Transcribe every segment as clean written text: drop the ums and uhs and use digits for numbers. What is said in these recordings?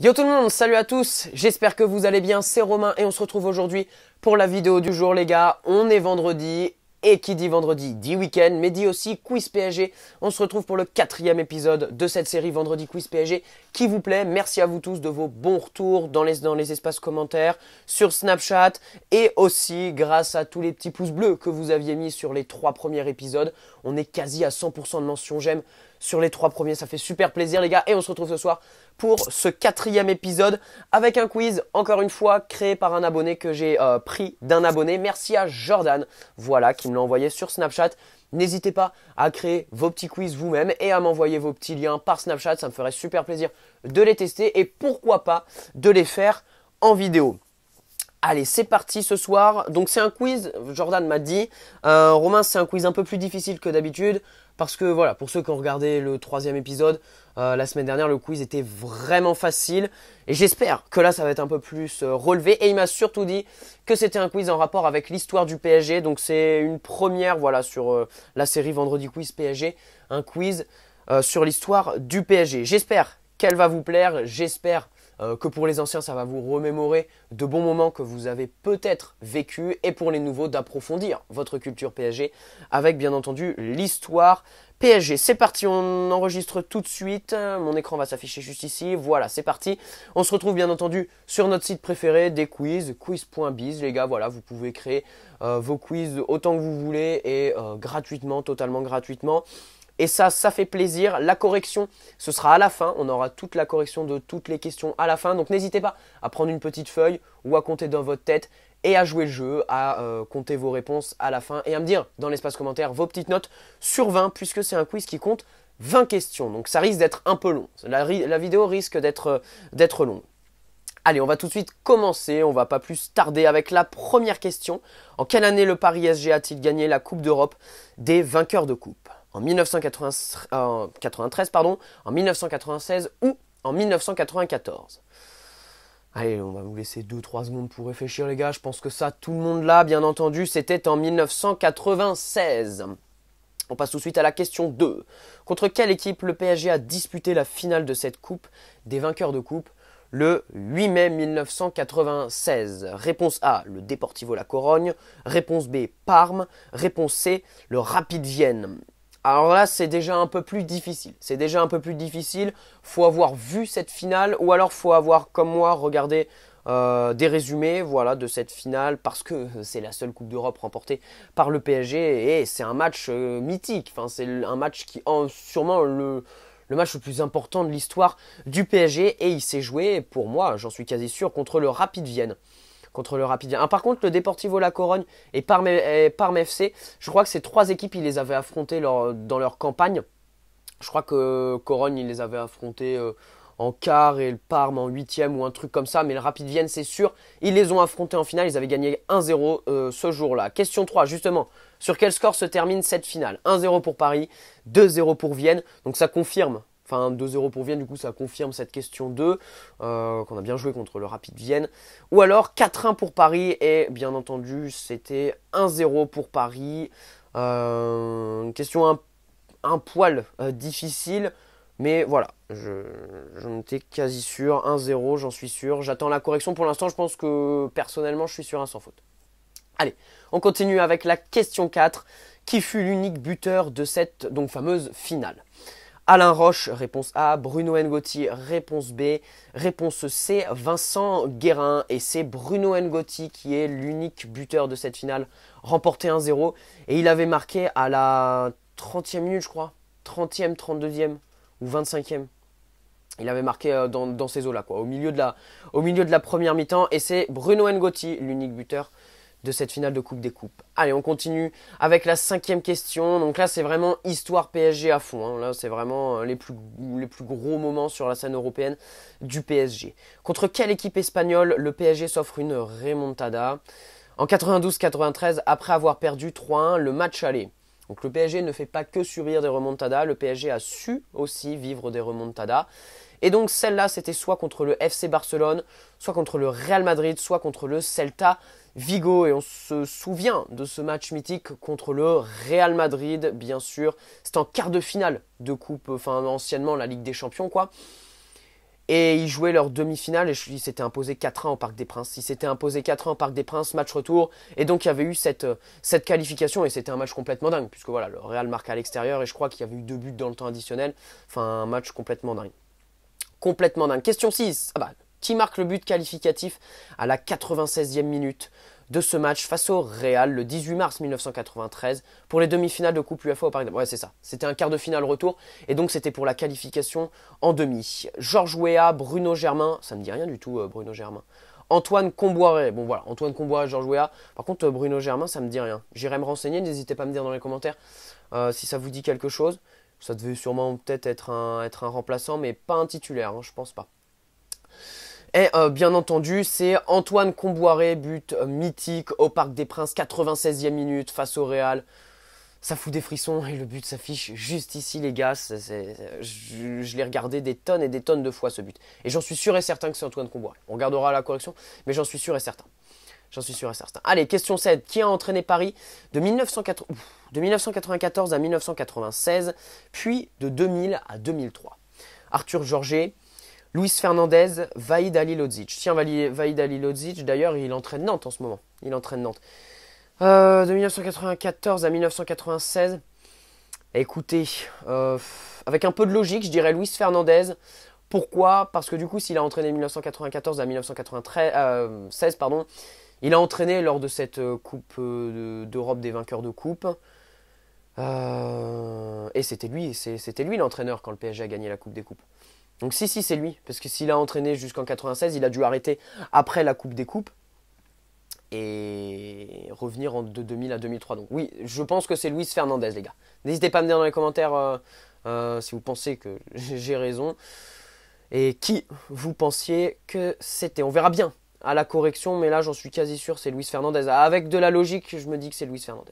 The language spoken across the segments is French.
Yo tout le monde, salut à tous, j'espère que vous allez bien, c'est Romain et on se retrouve aujourd'hui pour la vidéo du jour les gars. On est vendredi et qui dit vendredi dit week-end mais dit aussi quiz PSG. On se retrouve pour le 4e épisode de cette série Vendredi Quiz PSG qui vous plaît. Merci à vous tous de vos bons retours dans les espaces commentaires, sur Snapchat et aussi grâce à tous les petits pouces bleus que vous aviez mis sur les 3 premiers épisodes. On est quasi à 100% de mentions j'aime sur les 3 premiers, ça fait super plaisir les gars et on se retrouve ce soir pour ce 4e épisode avec un quiz, encore une fois, créé par un abonné que j'ai pris d'un abonné. Merci à Jordan, voilà, qui me l'a envoyé sur Snapchat. N'hésitez pas à créer vos petits quiz vous-même et à m'envoyer vos petits liens par Snapchat. Ça me ferait super plaisir de les tester et pourquoi pas de les faire en vidéo. Allez, c'est parti ce soir. Donc c'est un quiz, Jordan m'a dit. Romain, c'est un quiz un peu plus difficile que d'habitude. Parce que voilà, pour ceux qui ont regardé le 3e épisode, la semaine dernière, le quiz était vraiment facile. Et j'espère que là, ça va être un peu plus relevé. Et il m'a surtout dit que c'était un quiz en rapport avec l'histoire du PSG. Donc c'est une première voilà, sur la série Vendredi Quiz PSG. Un quiz sur l'histoire du PSG. J'espère qu'elle va vous plaire. J'espère que pour les anciens, ça va vous remémorer de bons moments que vous avez peut-être vécu et pour les nouveaux, d'approfondir votre culture PSG avec bien entendu l'histoire PSG. C'est parti, on enregistre tout de suite. Mon écran va s'afficher juste ici. Voilà, c'est parti. On se retrouve bien entendu sur notre site préféré des quiz, quiz.biz. Les gars, voilà, vous pouvez créer vos quiz autant que vous voulez et gratuitement, totalement gratuitement. Et ça fait plaisir. La correction, ce sera à la fin. On aura toute la correction de toutes les questions à la fin. Donc n'hésitez pas à prendre une petite feuille ou à compter dans votre tête et à jouer le jeu, à compter vos réponses à la fin et à me dire dans l'espace commentaire vos petites notes sur 20 puisque c'est un quiz qui compte 20 questions. Donc ça risque d'être un peu long. La vidéo risque d'être longue. Allez, on va tout de suite commencer, on va pas plus tarder avec la première question. En quelle année le Paris SG a-t-il gagné la Coupe d'Europe des vainqueurs de coupe? En 1993, en 1996 ou en 1994. Allez, on va vous laisser 2-3 secondes pour réfléchir les gars. Je pense que ça, tout le monde l'a, bien entendu. C'était en 1996. On passe tout de suite à la question 2. Contre quelle équipe le PSG a disputé la finale de cette coupe des vainqueurs de coupe le 8 mai 1996. Réponse A, le Deportivo La Corogne. Réponse B, Parme. Réponse C, le Rapid Vienne. Alors là, c'est déjà un peu plus difficile. Faut avoir vu cette finale ou alors faut avoir, comme moi, regardé des résumés voilà, de cette finale parce que c'est la seule Coupe d'Europe remportée par le PSG et c'est un match mythique. Enfin, c'est un match qui sûrement le match le plus important de l'histoire du PSG et il s'est joué, pour moi, j'en suis quasi sûr, contre le Rapid Vienne. Par contre, le Deportivo La Corogne et Parme FC, je crois que ces 3 équipes, ils les avaient affrontées dans leur campagne. Je crois que Corogne, ils les avaient affrontés en quart et le Parme en 8e ou un truc comme ça. Mais le Rapid Vienne, c'est sûr, ils les ont affrontés en finale. Ils avaient gagné 1-0 ce jour-là. Question 3, justement. Sur quel score se termine cette finale? 1-0 pour Paris, 2-0 pour Vienne. Donc ça confirme. Enfin, 2-0 pour Vienne, du coup, ça confirme cette question 2, qu'on a bien joué contre le Rapid Vienne. Ou alors 4-1 pour Paris, et bien entendu, c'était 1-0 pour Paris. Une question un poil difficile, mais voilà, j'en étais quasi sûr. 1-0, j'en suis sûr. J'attends la correction pour l'instant, je pense que personnellement, je suis sur un sans faute. Allez, on continue avec la question 4, qui fut l'unique buteur de cette donc fameuse finale. Alain Roche, réponse A. Bruno N'Goti, réponse B. Réponse C. Vincent Guérin. Et c'est Bruno N'Goti qui est l'unique buteur de cette finale, remporté 1-0. Et il avait marqué à la 30e minute, je crois. 30e, 32e ou 25e. Il avait marqué dans ces eaux-là, quoi, au milieu de la première mi-temps. Et c'est Bruno N'Goti, l'unique buteur de cette finale de Coupe des Coupes. Allez, on continue avec la 5e question. Donc là, c'est vraiment histoire PSG à fond. Hein. Là, c'est vraiment les plus gros moments sur la scène européenne du PSG. Contre quelle équipe espagnole le PSG s'offre une remontada? En 92-93, après avoir perdu 3-1 le match aller. Donc le PSG ne fait pas que subir des remontadas. Le PSG a su aussi vivre des remontadas. Et donc celle-là, c'était soit contre le FC Barcelone, soit contre le Real Madrid, soit contre le Celta Vigo. Et on se souvient de ce match mythique contre le Real Madrid, bien sûr. C'était en quart de finale de coupe, enfin anciennement la Ligue des Champions, quoi. Et ils jouaient leur demi-finale et ils s'étaient imposés 4-1 au Parc des Princes. Ils s'étaient imposés 4-1 au Parc des Princes, match retour. Et donc il y avait eu cette qualification et c'était un match complètement dingue. Puisque voilà, le Real marque à l'extérieur et je crois qu'il y avait eu 2 buts dans le temps additionnel. Enfin, un match complètement dingue. Complètement dingue. Question 6. Ah bah, qui marque le but qualificatif à la 96e minute de ce match face au Real le 18 mars 1993 pour les demi-finales de Coupe UEFA au Parc des Princes. Ouais, c'est ça. C'était un quart de finale retour et donc c'était pour la qualification en demi. Georges Weah, Bruno Germain, ça me dit rien du tout Bruno Germain. Antoine Comboiré, bon voilà, Antoine Comboiré, Georges Weah. Par contre Bruno Germain, ça me dit rien. J'irai me renseigner, n'hésitez pas à me dire dans les commentaires si ça vous dit quelque chose. Ça devait sûrement peut-être être un remplaçant, mais pas un titulaire, hein, je pense pas. Et bien entendu, c'est Antoine Comboiré, but mythique au Parc des Princes, 96e minute face au Real. Ça fout des frissons et le but s'affiche juste ici, les gars. Je l'ai regardé des tonnes et des tonnes de fois ce but. Et j'en suis sûr et certain que c'est Antoine Comboiré. On regardera la correction, mais j'en suis sûr et certain. J'en suis sûr et certain. Allez, question 7. Qui a entraîné Paris de 1994 à 1996, puis de 2000 à 2003? Arthur Georget, Luis Fernandez, Vahid Halilodzic. Tiens, Vahid Halilodzic, d'ailleurs, il entraîne Nantes en ce moment. Il entraîne Nantes. De 1994 à 1996, écoutez, avec un peu de logique, je dirais Luis Fernandez. Pourquoi? Parce que du coup, s'il a entraîné 1994 à 1996, pardon, il a entraîné lors de cette Coupe d'Europe des vainqueurs de Coupe. Et c'était lui l'entraîneur quand le PSG a gagné la Coupe des Coupes. Donc si, c'est lui. Parce que s'il a entraîné jusqu'en 96, il a dû arrêter après la Coupe des Coupes. Et revenir de 2000 à 2003. Donc oui, je pense que c'est Luis Fernandez, les gars. N'hésitez pas à me dire dans les commentaires si vous pensez que j'ai raison. Et qui vous pensiez que c'était. On verra bien à la correction, mais là j'en suis quasi sûr, c'est Luis Fernandez. Avec de la logique, je me dis que c'est Luis Fernandez.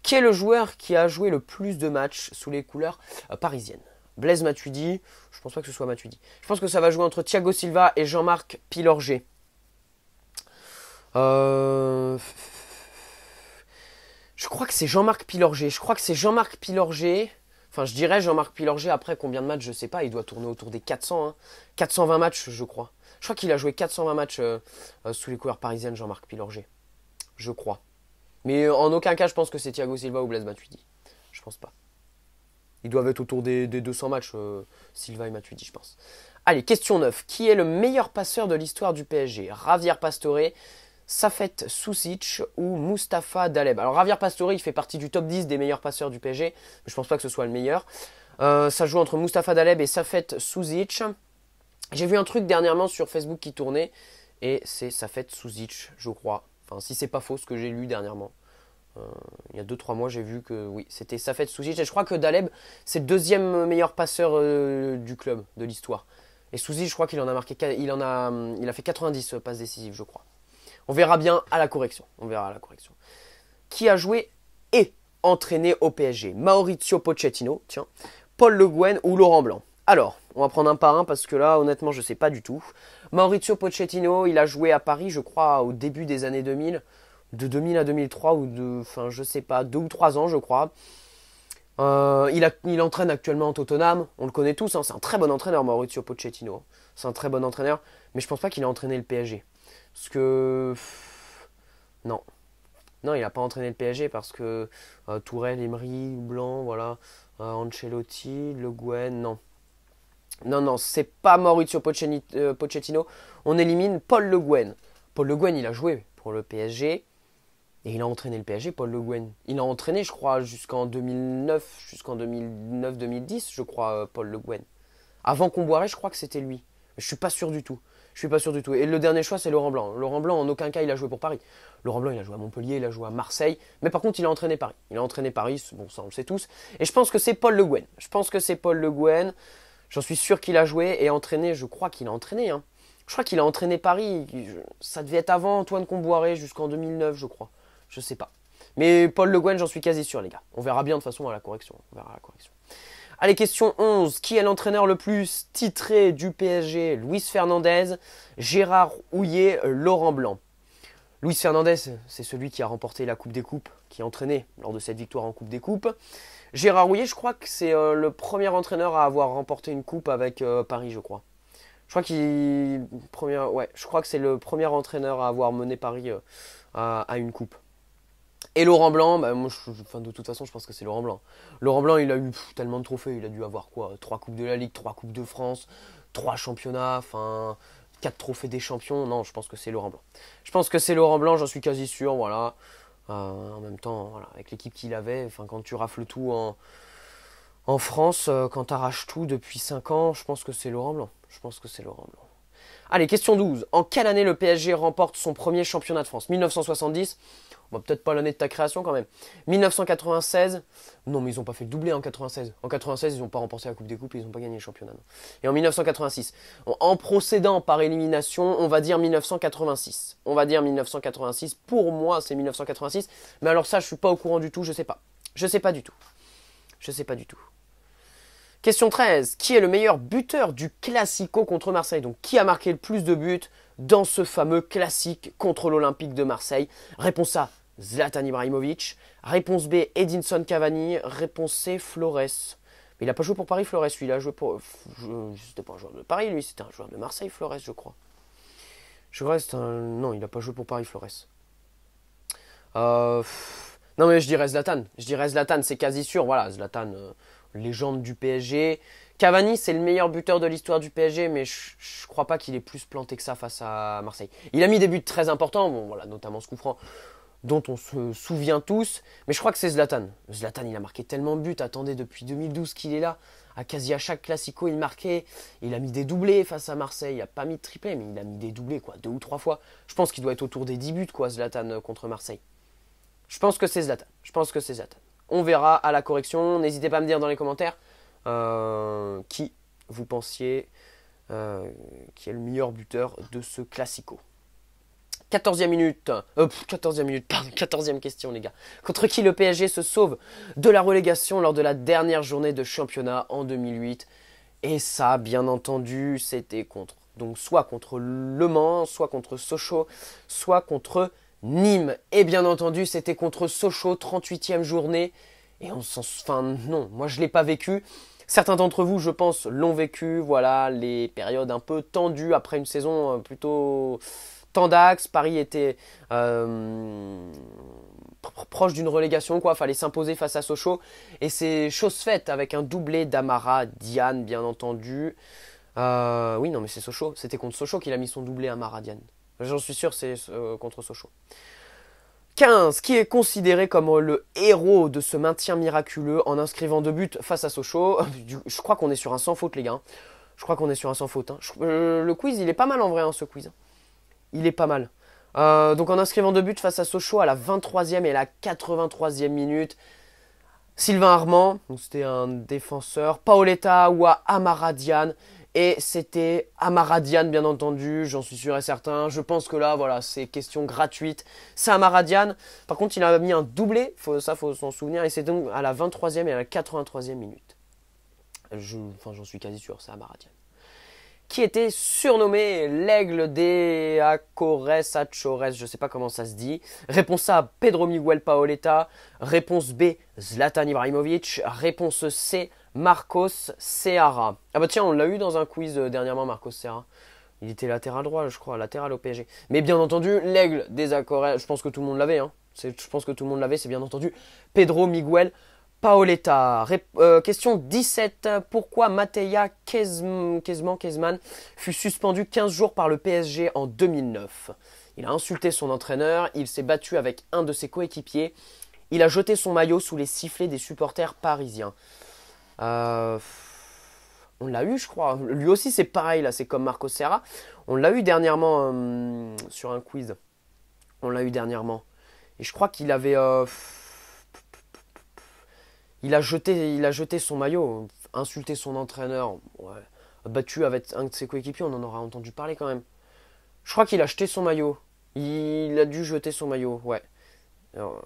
Qui est le joueur qui a joué le plus de matchs sous les couleurs parisiennes? Blaise Matuidi, je pense pas que ce soit Matuidi. Je pense que ça va jouer entre Thiago Silva et Jean-Marc Pilorget. Je crois que c'est Jean-Marc Pilorget. Enfin, je dirais Jean-Marc Pilorget. Après, combien de matchs, je sais pas. Il doit tourner autour des 400. 420 matchs, je crois. Je crois qu'il a joué 420 matchs sous les couleurs parisiennes, Jean-Marc Pilorget. Je crois. Mais en aucun cas, je pense que c'est Thiago Silva ou Blaise Matuidi. Je pense pas. Ils doivent être autour des 200 matchs, Silva et Matuidi, je pense. Allez, question 9. Qui est le meilleur passeur de l'histoire du PSG? Javier Pastore, Safet Susic ou Mustapha Daleb? Alors Javier Pastore, il fait partie du top 10 des meilleurs passeurs du PSG, mais je pense pas que ce soit le meilleur. Ça joue entre Mustapha Daleb et Safet Susic. J'ai vu un truc dernièrement sur Facebook qui tournait, et c'est Safet Susic, je crois. Enfin, si c'est pas faux, ce que j'ai lu dernièrement. Il y a 2-3 mois, j'ai vu que oui, c'était Safet Susic. Et je crois que Daleb, c'est le deuxième meilleur passeur du club, de l'histoire. Et Susic, je crois qu'il en a marqué, il a fait 90 passes décisives, je crois. On verra bien à la correction. Qui a joué et entraîné au PSG? Maurizio Pochettino, tiens, Paul Le Guen ou Laurent Blanc? Alors, on va prendre un par un parce que là, honnêtement, je ne sais pas du tout. Maurizio Pochettino, il a joué à Paris, je crois, au début des années 2000. De 2000 à 2003 enfin, je sais pas, 2 ou 3 ans, je crois. Il entraîne actuellement en Tottenham. On le connaît tous, hein, c'est un très bon entraîneur, Maurizio Pochettino. C'est un très bon entraîneur, mais je pense pas qu'il a entraîné le PSG. Parce que... Non. Non, il n'a pas entraîné le PSG parce que Tourelle, Emery, Blanc, voilà. Ancelotti, Le Guen, non. Non, c'est pas Maurizio Pochettino. On élimine Paul Le Guen. Paul Le Guen, il a joué pour le PSG. Et il a entraîné le PSG, Paul Le Guen. Il a entraîné, je crois, jusqu'en 2009-2010, je crois, Paul Le Guen. Avant Comboiré, je crois que c'était lui. Mais je suis pas sûr du tout. Et le dernier choix, c'est Laurent Blanc. Laurent Blanc, en aucun cas, il a joué pour Paris. Laurent Blanc, il a joué à Montpellier, il a joué à Marseille. Mais par contre, il a entraîné Paris. Bon, ça, on le sait tous. Et je pense que c'est Paul Le Guen. J'en suis sûr qu'il a joué et entraîné. Je crois qu'il a entraîné. Hein. Je crois qu'il a entraîné Paris. Ça devait être avant Antoine Comboiré, jusqu'en 2009, je crois. Je sais pas. Mais Paul Le Guen, j'en suis quasi sûr, les gars. On verra bien de toute façon à la correction. Allez, question 11. Qui est l'entraîneur le plus titré du PSG? Luis Fernandez, Gérard Houllier, Laurent Blanc. Luis Fernandez, c'est celui qui a remporté la Coupe des Coupes, qui a entraîné lors de cette victoire en Coupe des Coupes. Gérard Houllier, je crois que c'est le premier entraîneur à avoir remporté une coupe avec Paris, je crois. Je crois ouais, je crois que c'est le premier entraîneur à avoir mené Paris à une coupe. Et Laurent Blanc, bah, moi, enfin, de toute façon, je pense que c'est Laurent Blanc. Laurent Blanc, il a eu tellement de trophées. Il a dû avoir quoi? 3 coupes de la Ligue, 3 coupes de France, 3 championnats, enfin 4 trophées des champions. Non, je pense que c'est Laurent Blanc. Je pense que c'est Laurent Blanc, j'en suis quasi sûr, voilà. En même temps, voilà, avec l'équipe qu'il avait, enfin, quand tu rafles tout en France, quand tu arraches tout depuis 5 ans, je pense que c'est Laurent Blanc. Je pense que c'est Laurent Blanc. Allez, question 12. En quelle année le PSG remporte son premier championnat de France? 1970. Bon, peut-être pas l'année de ta création quand même. 1996. Non, mais ils n'ont pas fait le doublé en 96. En 96, ils n'ont pas remporté la Coupe des Coupes et ils n'ont pas gagné le championnat. Non. Et en 1986. En procédant par élimination, on va dire 1986. On va dire 1986. Pour moi, c'est 1986. Mais alors ça, je suis pas au courant du tout. Je sais pas. Je sais pas du tout. Je sais pas du tout. Question 13. Qui est le meilleur buteur du Classico contre Marseille? Donc, qui a marqué le plus de buts dans ce fameux classique contre l'Olympique de Marseille? Réponse A, Zlatan Ibrahimovic. Réponse B, Edinson Cavani. Réponse C, Flores. Mais il n'a pas joué pour Paris, Flores. Lui, il a joué pour... C'était pas un joueur de Paris, lui. C'était un joueur de Marseille, Flores, je crois. Je crois que c'est un... Non, il n'a pas joué pour Paris, Flores. Non, mais je dirais Zlatan. Je dirais Zlatan, c'est quasi sûr. Voilà, Zlatan... légende du PSG. Cavani, c'est le meilleur buteur de l'histoire du PSG, mais je crois pas qu'il ait plus planté que ça face à Marseille. Il a mis des buts très importants, bon, voilà, notamment ce coup franc dont on se souvient tous, mais je crois que c'est Zlatan. Zlatan, il a marqué tellement de buts, attendez, depuis 2012 qu'il est là, quasi à chaque Classico, il marquait, il a mis des doublés face à Marseille, il a pas mis de triplé, mais il a mis des doublés, quoi, 2 ou 3 fois. Je pense qu'il doit être autour des 10 buts, quoi, Zlatan contre Marseille. Je pense que c'est Zlatan, je pense que c'est Zlatan. On verra à la correction. N'hésitez pas à me dire dans les commentaires qui vous pensiez qui est le meilleur buteur de ce Classico. 14e minute. 14e minute, pardon, 14e question les gars. Contre qui le PSG se sauve de la relégation lors de la dernière journée de championnat en 2008? Et ça, bien entendu, c'était contre. Donc soit contre Le Mans, soit contre Sochaux, soit contre Nîmes. Et bien entendu, c'était contre Sochaux, 38e journée. Et on s'en... Enfin, non, moi je ne l'ai pas vécu. Certains d'entre vous, je pense, l'ont vécu. Voilà, les périodes un peu tendues après une saison plutôt tendax. Paris était proche d'une relégation, quoi. Fallait s'imposer face à Sochaux. Et c'est chose faite avec un doublé d'Amara Diane, bien entendu. Oui, non, mais c'est Sochaux. C'était contre Sochaux qu'il a mis son doublé Amara Diane. J'en suis sûr, c'est contre Sochaux. 15. Qui est considéré comme le héros de ce maintien miraculeux en inscrivant 2 buts face à Sochaux? Je crois qu'on est sur un sans faute, les gars. Je crois qu'on est sur un sans faute. Hein. Le quiz, il est pas mal en vrai, hein, ce quiz. Il est pas mal. Donc en inscrivant 2 buts face à Sochaux à la 23e et la 83e minute. Sylvain Armand, c'était un défenseur. Paoletta ou Amara Diane. Et c'était Amara Diane, bien entendu, j'en suis sûr et certain. Je pense que là, voilà, c'est question gratuite. C'est Amara Diane. Par contre, il a mis un doublé, ça, faut s'en souvenir. Et c'est donc à la 23e et à la 83e minute. J'en suis quasi sûr, c'est Amara Diane. Qui était surnommé l'aigle des Achores, je sais pas comment ça se dit. Réponse A, Pedro Miguel Paoletta. Réponse B, Zlatan Ibrahimovic. Réponse C, Marcos Seara. Ah bah tiens, on l'a eu dans un quiz dernièrement, Marcos Seara. Il était latéral droit, je crois, latéral au PSG. Mais bien entendu, l'aigle des Achores, je pense que tout le monde l'avait. Hein. Je pense que tout le monde l'avait, c'est bien entendu Pedro Miguel Paoletta. Question 17. Pourquoi Mateja Kezman fut suspendu 15 jours par le PSG en 2009? Il a insulté son entraîneur, il s'est battu avec un de ses coéquipiers, il a jeté son maillot sous les sifflets des supporters parisiens. On l'a eu, je crois. Lui aussi, c'est pareil, là, c'est comme Marco Serra. On l'a eu dernièrement sur un quiz. On l'a eu dernièrement. Et je crois qu'il avait... Il a jeté son maillot, insulté son entraîneur, ouais, battu avec un de ses coéquipiers, on en aura entendu parler quand même. Je crois qu'il a jeté son maillot. Il a dû jeter son maillot, ouais. Alors,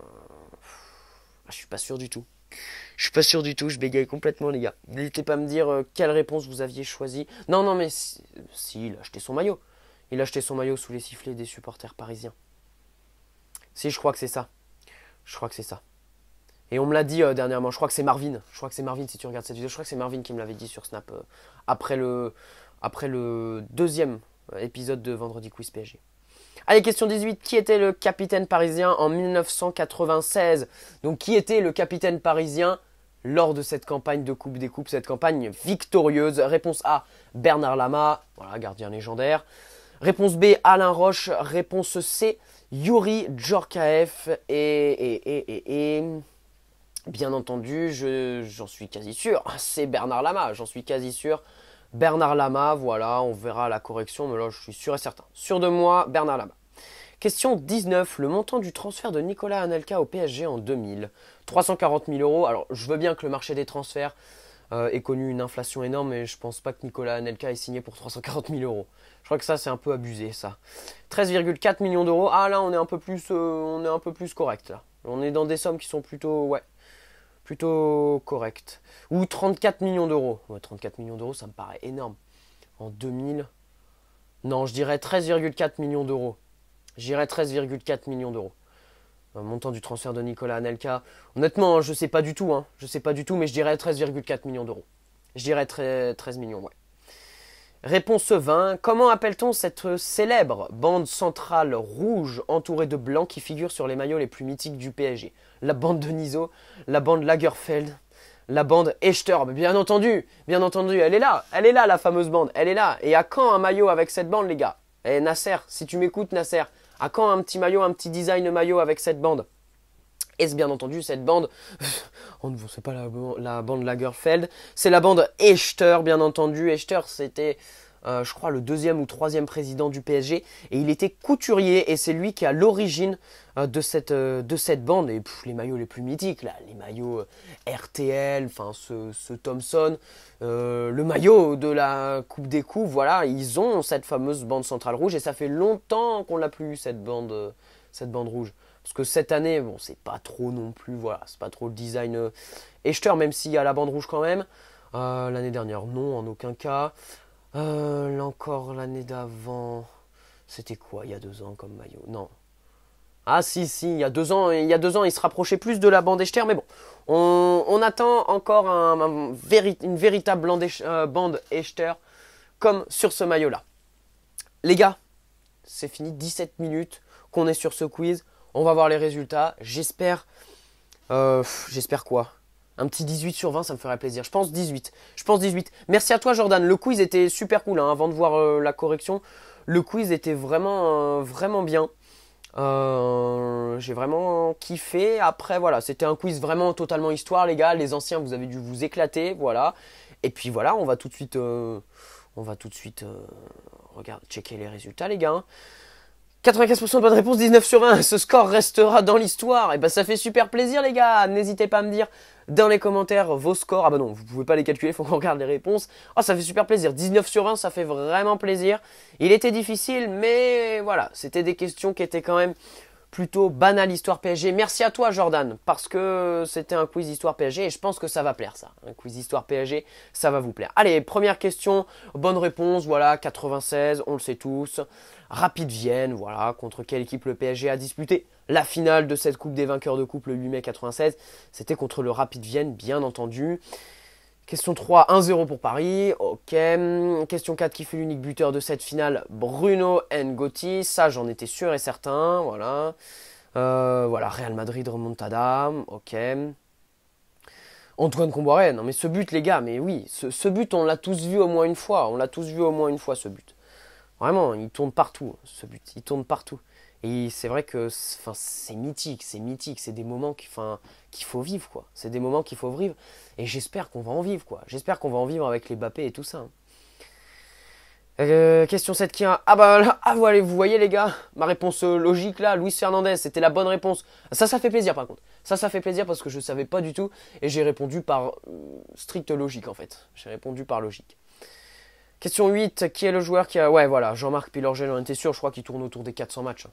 je suis pas sûr du tout. Je suis pas sûr du tout, je bégaye complètement les gars. N'hésitez pas à me dire quelle réponse vous aviez choisi. Non, mais si, il a jeté son maillot. Il a jeté son maillot sous les sifflets des supporters parisiens. Si, je crois que c'est ça. Je crois que c'est ça. Et on me l'a dit dernièrement, je crois que c'est Marvin. Je crois que c'est Marvin si tu regardes cette vidéo. Je crois que c'est Marvin qui me l'avait dit sur Snap après le après le deuxième épisode de Vendredi Quiz PSG. Allez, question 18. Qui était le capitaine parisien en 1996? Donc, qui était le capitaine parisien lors de cette campagne de Coupe des Coupes, cette campagne victorieuse? Réponse A, Bernard Lama, voilà, gardien légendaire. Réponse B, Alain Roche. Réponse C, Youri Djorkaeff. Et bien entendu, j'en suis quasi sûr, c'est Bernard Lama, j'en suis quasi sûr. Bernard Lama, voilà, on verra la correction, mais là je suis sûr et certain. Sûr de moi, Bernard Lama. Question 19, le montant du transfert de Nicolas Anelka au PSG en 2000. 340 000 euros, alors je veux bien que le marché des transferts ait connu une inflation énorme, mais je pense pas que Nicolas Anelka ait signé pour 340 000 euros. Je crois que ça c'est un peu abusé ça. 13,4 millions d'euros, ah là on est un peu plus correct là. On est dans des sommes qui sont plutôt correctes. Ou 34 millions d'euros. Ouais, 34 millions d'euros ça me paraît énorme. En 2000, non je dirais 13,4 millions d'euros. J'irais 13,4 millions d'euros. Montant du transfert de Nicolas Anelka. Honnêtement, je sais pas du tout, je sais pas du tout, mais je dirais 13,4 millions d'euros. Je dirais 13 millions, ouais. Réponse 20. Comment appelle-t-on cette célèbre bande centrale rouge entourée de blanc qui figure sur les maillots les plus mythiques du PSG? La bande de Nizo, la bande Lagerfeld, la bande Echter. Bien entendu, elle est là la fameuse bande, elle est là. Et à quand un maillot avec cette bande, les gars? Eh Nasser, si tu m'écoutes Nasser, à quand un petit maillot, un petit design maillot avec cette bande? Est-ce bien entendu cette bande? C'est pas la bande Lagerfeld, c'est la bande Echter, bien entendu. Echter, c'était, je crois, le deuxième ou troisième président du PSG. Et il était couturier et c'est lui qui a l'origine de cette bande. Et les maillots les plus mythiques, là, les maillots RTL, enfin ce Thompson, le maillot de la Coupe des Coupes, voilà, ils ont cette fameuse bande centrale rouge. Et ça fait longtemps qu'on l'a plus eu, cette bande rouge. Parce que cette année, bon, c'est pas trop non plus, voilà, c'est pas trop le design Echter, même s'il y a la bande rouge quand même. L'année dernière, non, en aucun cas. Là encore, l'année d'avant, c'était quoi, il y a 2 ans comme maillot? Non. Ah si, il y a 2 ans, il se rapprochait plus de la bande Echter, mais bon, on attend encore une véritable bande Echter, comme sur ce maillot-là. Les gars, c'est fini, 17 minutes qu'on est sur ce quiz. On va voir les résultats. J'espère quoi? Un petit 18 sur 20, ça me ferait plaisir. Je pense 18. Merci à toi Jordan. Le quiz était super cool, avant de voir la correction. Le quiz était vraiment bien. J'ai vraiment kiffé. Après voilà, c'était un quiz vraiment totalement histoire les gars. Les anciens, vous avez dû vous éclater, voilà. Et puis voilà, on va tout de suite regarde, checker les résultats les gars. 95% de bonne réponse, 19 sur 20. Ce score restera dans l'histoire. Et ben ça fait super plaisir les gars. N'hésitez pas à me dire dans les commentaires vos scores. Ah bah non, vous pouvez pas les calculer, il faut qu'on regarde les réponses. Oh, ça fait super plaisir. 19 sur 20, ça fait vraiment plaisir. Il était difficile, mais voilà, c'était des questions qui étaient quand même plutôt banales histoire PSG. Merci à toi Jordan, parce que c'était un quiz histoire PSG et je pense que ça va plaire ça. Un quiz histoire PSG, ça va vous plaire. Allez, première question, bonne réponse, voilà, 96, on le sait tous. Rapid Vienne, voilà, contre quelle équipe le PSG a disputé la finale de cette Coupe des vainqueurs de coupe le 8 mai 96. C'était contre le Rapid Vienne, bien entendu. Question 3, 1-0 pour Paris. Ok. Question 4, qui fut l'unique buteur de cette finale? Bruno Ngoti. Ça, j'en étais sûr et certain. Voilà. Voilà, Real Madrid remontada. Ok. Antoine Comboiré. Non, mais ce but, les gars, mais oui. Ce but, on l'a tous vu au moins une fois. Ce but. Vraiment, il tourne partout, ce but. Il tourne partout. Et c'est vrai que c'est mythique. C'est des moments qu'il faut vivre, quoi. C'est des moments qu'il faut vivre. Et j'espère qu'on va en vivre, quoi. J'espère qu'on va en vivre avec les Mbappé et tout ça. Question 7 qui a... Ah bah là, voilà, vous voyez les gars, ma réponse logique là, Luis Fernandez, c'était la bonne réponse. Ça fait plaisir par contre. Ça fait plaisir parce que je savais pas du tout. Et j'ai répondu par stricte logique en fait. J'ai répondu par logique. Question 8, qui est le joueur qui a... Ouais voilà, Jean-Marc Pilorget, j'en étais sûr, je crois qu'il tourne autour des 400 matchs.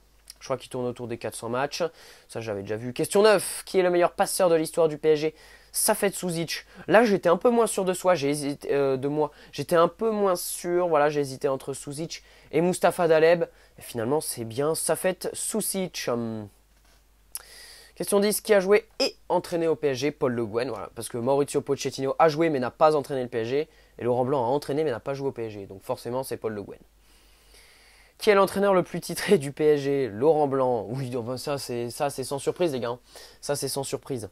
Ça j'avais déjà vu. Question 9, qui est le meilleur passeur de l'histoire du PSG? Safet Suzic. Là j'étais un peu moins sûr de soi, J'étais un peu moins sûr, voilà, j'ai hésité entre Suzic et Mustapha Daleb. Et finalement c'est bien Safet Suzic. Question 10, qui a joué et entraîné au PSG? Paul Le Guen, voilà, parce que Maurizio Pochettino a joué mais n'a pas entraîné le PSG, et Laurent Blanc a entraîné mais n'a pas joué au PSG, donc forcément c'est Paul Le Guen. Qui est l'entraîneur le plus titré du PSG? Laurent Blanc. Oui, ça c'est sans surprise les gars, ça c'est sans surprise.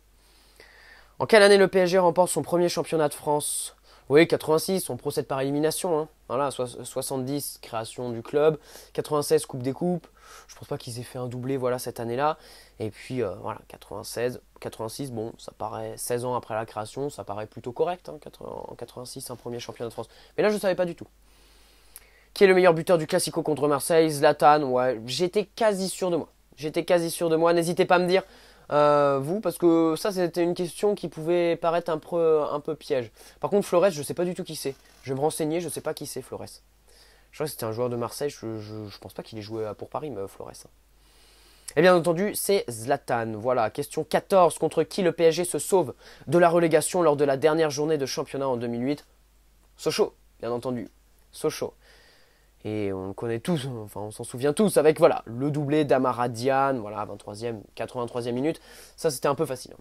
En quelle année le PSG remporte son premier championnat de France? Oui, 86, on procède par élimination. Hein. Voilà, 70, création du club. 96, Coupe des Coupes. Je pense pas qu'ils aient fait un doublé voilà, cette année-là. Et puis, voilà, 86, bon, ça paraît 16 ans après la création, ça paraît plutôt correct. Hein, en 86, un premier championnat de France. Mais là, je ne savais pas du tout. Qui est le meilleur buteur du Classico contre Marseille? Zlatan, ouais, j'étais quasi sûr de moi. N'hésitez pas à me dire... vous, parce que ça c'était une question qui pouvait paraître un peu piège. Par contre Flores, je sais pas du tout qui c'est. Je vais me renseigner, je sais pas qui c'est Flores. Je crois que c'était un joueur de Marseille, je pense pas qu'il ait joué pour Paris, mais Flores. Et bien entendu, c'est Zlatan. Voilà, question 14. Contre qui le PSG se sauve de la relégation lors de la dernière journée de championnat en 2008? Sochaux, bien entendu. Sochaux. Et on le connaît tous, enfin on s'en souvient tous, avec voilà, le doublé d'Amara Diane, voilà, 23e, 83e minute. Ça c'était un peu facile.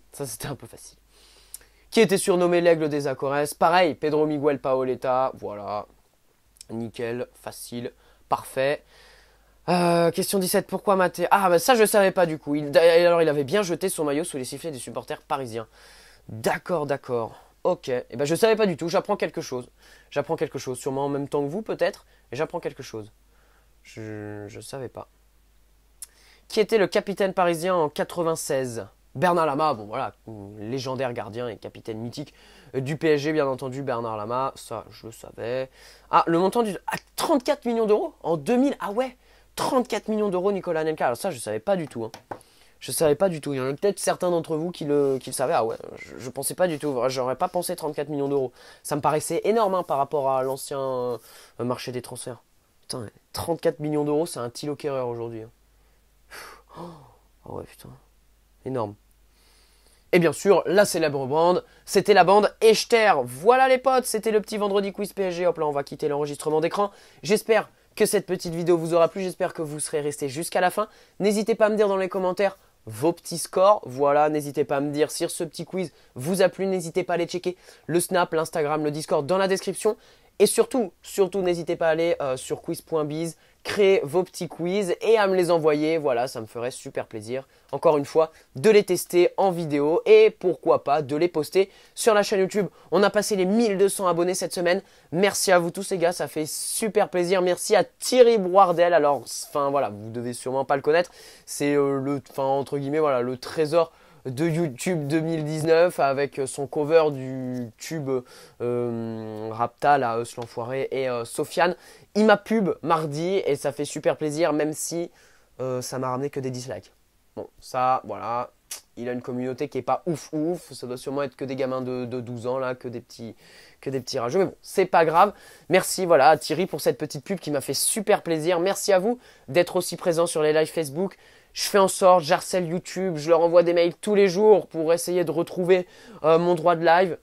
Qui était surnommé l'aigle des Acores? Pareil, Pedro Miguel Paoletta, voilà. Nickel, facile, parfait. Question 17, pourquoi Maté? Ah bah ça je savais pas du coup. Alors il avait bien jeté son maillot sous les sifflets des supporters parisiens. D'accord. Ok, et ben je savais pas du tout, j'apprends quelque chose. Sûrement en même temps que vous peut-être, mais j'apprends quelque chose. Je savais pas. Qui était le capitaine parisien en 96? Bernard Lama, bon voilà, légendaire gardien et capitaine mythique du PSG bien entendu, Bernard Lama, ça je le savais. Ah, le montant du... Ah, 34 millions d'euros en 2000, ah ouais, 34 millions d'euros Nicolas Anelka, alors ça je savais pas du tout. Hein. Je savais pas du tout. Il y en a peut-être certains d'entre vous qui le savaient. Ah ouais, je pensais pas du tout. J'aurais pas pensé 34 millions d'euros. Ça me paraissait énorme hein, par rapport à l'ancien marché des transferts. Putain, 34 millions d'euros, c'est un Thilo Kehrer aujourd'hui. Hein. Oh ouais, putain. Énorme. Et bien sûr, la célèbre bande, c'était la bande Echter. Voilà les potes, c'était le petit vendredi quiz PSG. Hop là, on va quitter l'enregistrement d'écran. J'espère que cette petite vidéo vous aura plu. J'espère que vous serez restés jusqu'à la fin. N'hésitez pas à me dire dans les commentaires vos petits scores. Voilà, n'hésitez pas à me dire si ce petit quiz vous a plu. N'hésitez pas à aller checker le Snap, l'Instagram, le Discord dans la description. Et surtout, n'hésitez pas à aller sur quiz.biz, créer vos petits quiz et à me les envoyer. Voilà, ça me ferait super plaisir, encore une fois, de les tester en vidéo et pourquoi pas de les poster sur la chaîne YouTube. On a passé les 1200 abonnés cette semaine. Merci à vous tous les gars, ça fait super plaisir. Merci à Thierry Boardel. Alors, enfin voilà, vous devez sûrement pas le connaître. C'est entre guillemets, voilà, le trésor de YouTube 2019 avec son cover du tube Rapta, là, Eus l'Enfoiré et Sofiane. Il m'a pub mardi et ça fait super plaisir même si ça m'a ramené que des dislikes. Bon, ça, voilà, il a une communauté qui est pas ouf, ça doit sûrement être que des gamins de 12 ans là, que des petits rageux, mais bon, c'est pas grave. Merci voilà à Thierry pour cette petite pub qui m'a fait super plaisir. Merci à vous d'être aussi présent sur les lives Facebook. Je fais en sorte, j'harcèle YouTube, je leur envoie des mails tous les jours pour essayer de retrouver mon droit de live.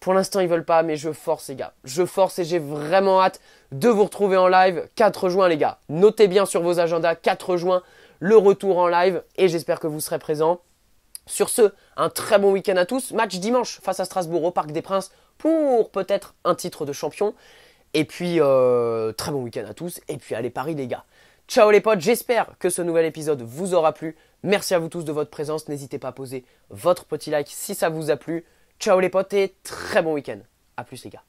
Pour l'instant, ils veulent pas, mais je force les gars. Je force et j'ai vraiment hâte de vous retrouver en live 4 juin les gars. Notez bien sur vos agendas 4 juin, le retour en live et j'espère que vous serez présents. Sur ce, un très bon week-end à tous. Match dimanche face à Strasbourg au Parc des Princes pour peut-être un titre de champion. Et puis, très bon week-end à tous. Et puis, allez Paris les gars. Ciao les potes, j'espère que ce nouvel épisode vous aura plu. Merci à vous tous de votre présence. N'hésitez pas à poser votre petit like si ça vous a plu. Ciao les potes et très bon week-end. A plus les gars.